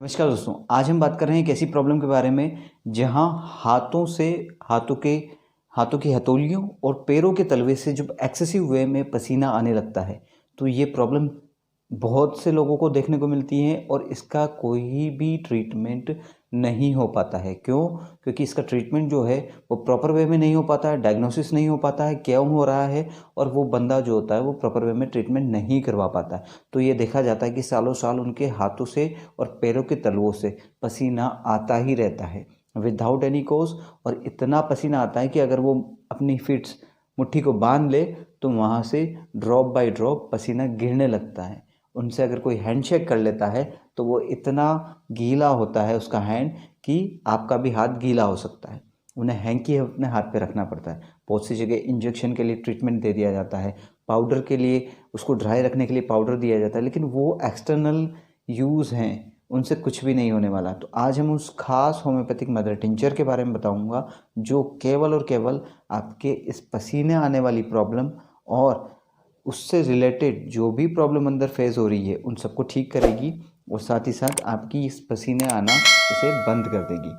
नमस्कार दोस्तों, आज हम बात कर रहे हैं एक ऐसी प्रॉब्लम के बारे में जहां हाथों से हाथों की हथौलियों और पैरों के तलवे से जब एक्सेसिव वे में पसीना आने लगता है तो ये प्रॉब्लम बहुत से लोगों को देखने को मिलती है और इसका कोई भी ट्रीटमेंट नहीं हो पाता है। क्यों? क्योंकि इसका ट्रीटमेंट जो है वो प्रॉपर वे में नहीं हो पाता है, डायग्नोसिस नहीं हो पाता है क्यों हो रहा है, और वो बंदा जो होता है वो प्रॉपर वे में ट्रीटमेंट नहीं करवा पाता है। तो ये देखा जाता है कि सालों साल उनके हाथों से और पैरों के तलवों से पसीना आता ही रहता है विदाउट एनी कोज, और इतना पसीना आता है कि अगर वो अपनी फिट्स मुट्ठी को बांध ले तो वहाँ से ड्रॉप बाय ड्रॉप पसीना गिरने लगता है। उनसे अगर कोई हैंडशेक कर लेता है तो वो इतना गीला होता है उसका हैंड कि आपका भी हाथ गीला हो सकता है। उन्हें हैंकी अपने हाथ पे रखना पड़ता है। बहुत सी जगह इंजेक्शन के लिए ट्रीटमेंट दे दिया जाता है, पाउडर के लिए उसको ड्राई रखने के लिए पाउडर दिया जाता है, लेकिन वो एक्सटर्नल यूज़ हैं, उनसे कुछ भी नहीं होने वाला। तो आज हम उस खास होम्योपैथिक मदर टिंचर के बारे में बताऊंगा जो केवल और केवल आपके इस पसीने आने वाली प्रॉब्लम और उससे रिलेटेड जो भी प्रॉब्लम अंदर फेस हो रही है उन सबको ठीक करेगी और साथ ही साथ आपकी इस पसीने आना उसे बंद कर देगी।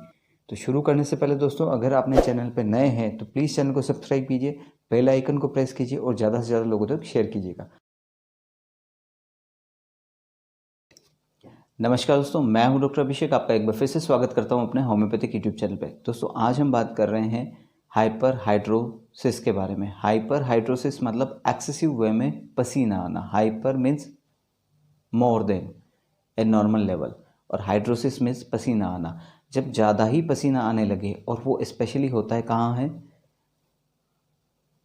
तो शुरू करने से पहले दोस्तों, अगर आपने चैनल पर नए हैं तो प्लीज़ चैनल को सब्सक्राइब कीजिए, बेल आइकन को प्रेस कीजिए और ज़्यादा से ज़्यादा लोगों तक शेयर कीजिएगा। नमस्कार दोस्तों, मैं हूं डॉक्टर अभिषेक, आपका एक बार फिर से स्वागत करता हूं अपने होम्योपैथिक यूट्यूब चैनल पे। दोस्तों आज हम बात कर रहे हैं हाइपर हाइड्रोसिस के बारे में। हाइपर हाइड्रोसिस मतलब एक्सेसिव वे में पसीना आना। Hyper means more than a normal level और हाइड्रोसिस मीन्स पसीना आना। जब ज़्यादा ही पसीना आने लगे, और वो स्पेशली होता है कहाँ है,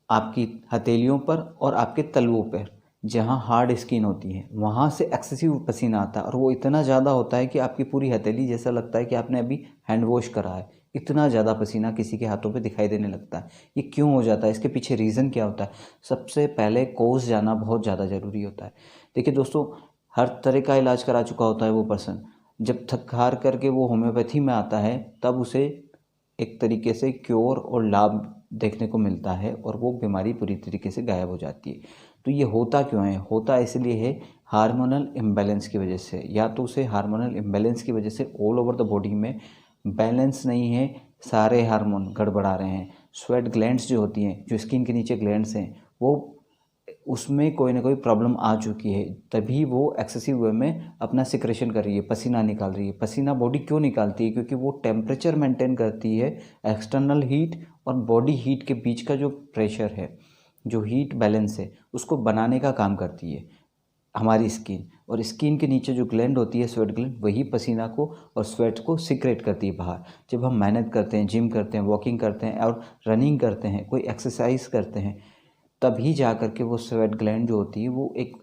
आपकी हथेलियों पर और आपके तलवों पर, जहाँ हार्ड स्किन होती है वहाँ से एक्सेसिव पसीना आता है। और वो इतना ज़्यादा होता है कि आपकी पूरी हथेली जैसा लगता है कि आपने अभी हैंड वॉश करा है। इतना ज़्यादा पसीना किसी के हाथों पे दिखाई देने लगता है। ये क्यों हो जाता है, इसके पीछे रीज़न क्या होता है? सबसे पहले कोज जाना बहुत ज़्यादा ज़रूरी होता है। देखिए दोस्तों, हर तरह का इलाज करा चुका होता है वो पर्सन, जब थक हार करके वो होम्योपैथी में आता है तब उसे एक तरीके से क्योर और लाभ देखने को मिलता है और वो बीमारी पूरी तरीके से गायब हो जाती है। तो ये होता क्यों है? होता इसलिए है हार्मोनल इम्बैलेंस की वजह से। या तो उसे हार्मोनल इम्बैलेंस की वजह से ऑल ओवर द बॉडी में बैलेंस नहीं है, सारे हार्मोन गड़बड़ा रहे हैं। स्वेट ग्लैंड्स जो होती हैं, जो स्किन के नीचे ग्लैंड्स हैं, वो उसमें कोई ना कोई प्रॉब्लम आ चुकी है, तभी वो एक्सेसिव वे में अपना सिक्रेशन कर रही है, पसीना निकाल रही है। पसीना बॉडी क्यों निकालती है? क्योंकि वो टेम्परेचर मेंटेन करती है। एक्सटर्नल हीट और बॉडी हीट के बीच का जो प्रेशर है, जो हीट बैलेंस है, उसको बनाने का काम करती है हमारी स्किन। और स्किन के नीचे जो ग्लैंड होती है, स्वेट ग्लैंड, वही पसीना को और स्वेट को सिक्रेट करती है बाहर। जब हम मेहनत करते हैं, जिम करते हैं, वॉकिंग करते हैं और रनिंग करते हैं, कोई एक्सरसाइज करते हैं, तभी जा कर के वो स्वेट ग्लैंड जो होती है वो एक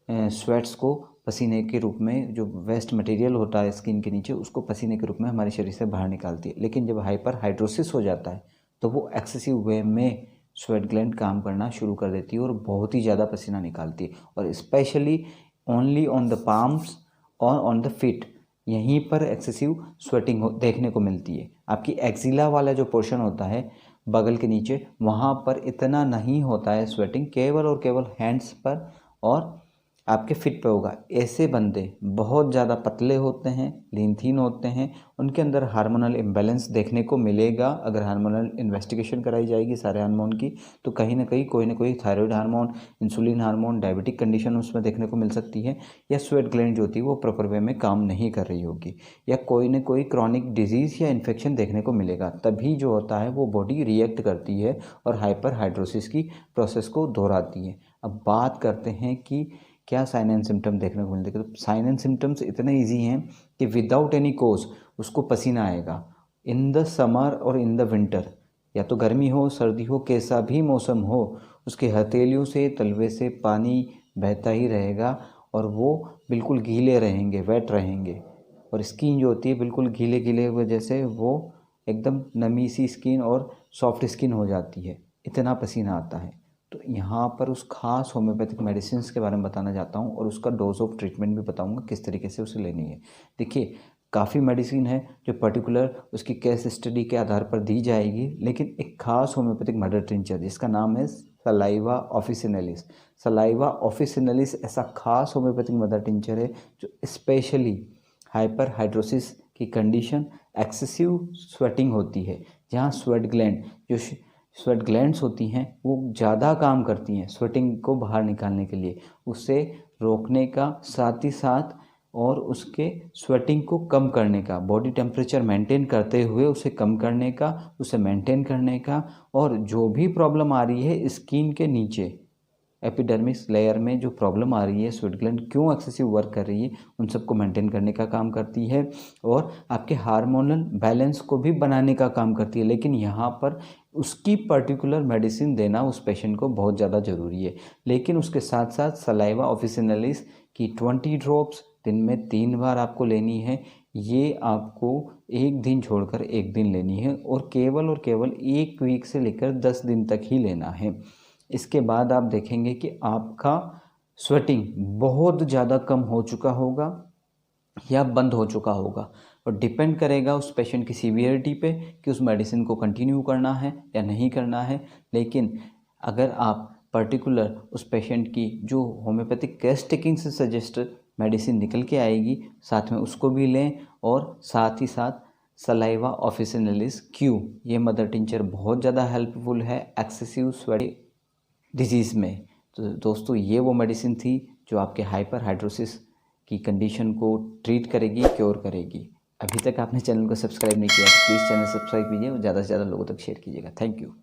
स्वेट्स को पसीने के रूप में, जो वेस्ट मटेरियल होता है स्किन के नीचे, उसको पसीने के रूप में हमारे शरीर से बाहर निकालती है। लेकिन जब हाइपर हाइड्रोसिस हो जाता है तो वो एक्सेसिव वे में स्वेट ग्लैंड काम करना शुरू कर देती है और बहुत ही ज़्यादा पसीना निकालती है। और specially only on the palms और ऑन द फीट, यहीं पर एक्सेसिव स्वेटिंग देखने को मिलती है। आपकी एक्जिला वाला जो पोर्शन होता है बगल के नीचे, वहाँ पर इतना नहीं होता है स्वेटिंग, केवल और केवल हैंड्स पर और आपके फिट पे होगा। ऐसे बंदे बहुत ज़्यादा पतले होते हैं, लीन थीन होते हैं, उनके अंदर हार्मोनल इम्बैलेंस देखने को मिलेगा। अगर हार्मोनल इन्वेस्टिगेशन कराई जाएगी सारे हार्मोन की, तो कहीं ना कहीं कोई ना कोई thyroid hormone, insulin hormone, diabetic condition उसमें देखने को मिल सकती है। या स्वेट ग्लैंड जो होती है वो प्रॉपर वे में काम नहीं कर रही होगी, या कोई ना कोई क्रॉनिक डिजीज़ या इन्फेक्शन देखने को मिलेगा। तभी जो होता है वो बॉडी रिएक्ट करती है और हाइपर हाइड्रोसिस की प्रोसेस को दोहराती है। अब बात करते हैं कि क्या साइन एंड सिम्टम देखने को मिलते हैं। तो साइन एंड सिम्टम्स इतने ईजी हैं कि विदाउट एनी कोज उसको पसीना आएगा इन द समर और इन द विंटर। या तो गर्मी हो, सर्दी हो, कैसा भी मौसम हो, उसके हथेलियों से, तलवे से पानी बहता ही रहेगा और वो बिल्कुल गीले रहेंगे, वेट रहेंगे। और स्किन जो होती है बिल्कुल गीले गीले वजह से वो एकदम नमी सी स्किन और सॉफ्ट स्किन हो जाती है, इतना पसीना आता है। तो यहाँ पर उस खास होम्योपैथिक मेडिसिन के बारे में बताना चाहता हूँ और उसका डोज ऑफ ट्रीटमेंट भी बताऊँगा किस तरीके से उसे लेनी है। देखिए, काफ़ी मेडिसिन है जो पर्टिकुलर उसकी केस स्टडी के आधार पर दी जाएगी, लेकिन एक खास होम्योपैथिक मदर टिंचर जिसका नाम है सलाइवा ऑफिसिनेलिस। सलाइवा ऑफिसिनेलिस ऐसा खास होम्योपैथिक मदर टिंचर है जो स्पेशली हाइपर हाइड्रोसिस की कंडीशन एक्सेसिव स्वेटिंग होती है, जहाँ स्वेट ग्लैंड्स होती हैं वो ज़्यादा काम करती हैं स्वेटिंग को बाहर निकालने के लिए, उसे रोकने का साथ ही साथ और उसके स्वेटिंग को कम करने का, बॉडी टेम्परेचर मेंटेन करते हुए उसे कम करने का, उसे मेंटेन करने का, और जो भी प्रॉब्लम आ रही है स्किन के नीचे एपिडर्मिस लेयर में जो प्रॉब्लम आ रही है, स्वेट ग्लैंड क्यों एक्सेसिव वर्क कर रही है, उन सबको मेंटेन करने का काम करती है और आपके हार्मोनल बैलेंस को भी बनाने का काम करती है। लेकिन यहाँ पर उसकी पर्टिकुलर मेडिसिन देना उस पेशेंट को बहुत ज़्यादा ज़रूरी है। लेकिन उसके साथ साथ सलाइवा ऑफिसिनालिस की 20 ड्रॉप्स दिन में 3 बार आपको लेनी है। ये आपको एक दिन छोड़कर एक दिन लेनी है और केवल 1 वीक से लेकर 10 दिन तक ही लेना है। इसके बाद आप देखेंगे कि आपका स्वेटिंग बहुत ज़्यादा कम हो चुका होगा या बंद हो चुका होगा, और डिपेंड करेगा उस पेशेंट की सीवियरिटी पे कि उस मेडिसिन को कंटिन्यू करना है या नहीं करना है। लेकिन अगर आप पर्टिकुलर उस पेशेंट की जो होम्योपैथिक केस टेकिंग से सजेस्टेड मेडिसिन निकल के आएगी, साथ में उसको भी लें, और साथ ही साथ सलाइवा ऑफिसिनालिस क्यू, ये मदर टिंचर बहुत ज़्यादा हेल्पफुल है एक्सेसिव स्वेटिंग डिजीज़ में। तो दोस्तों ये वो मेडिसिन थी जो आपके हाइपर हाइड्रोसिस की कंडीशन को ट्रीट करेगी, क्योर करेगी। अभी तक आपने चैनल को सब्सक्राइब नहीं किया तो प्लीज़ चैनल सब्सक्राइब कीजिए और ज़्यादा से ज़्यादा लोगों तक शेयर कीजिएगा। Thank you.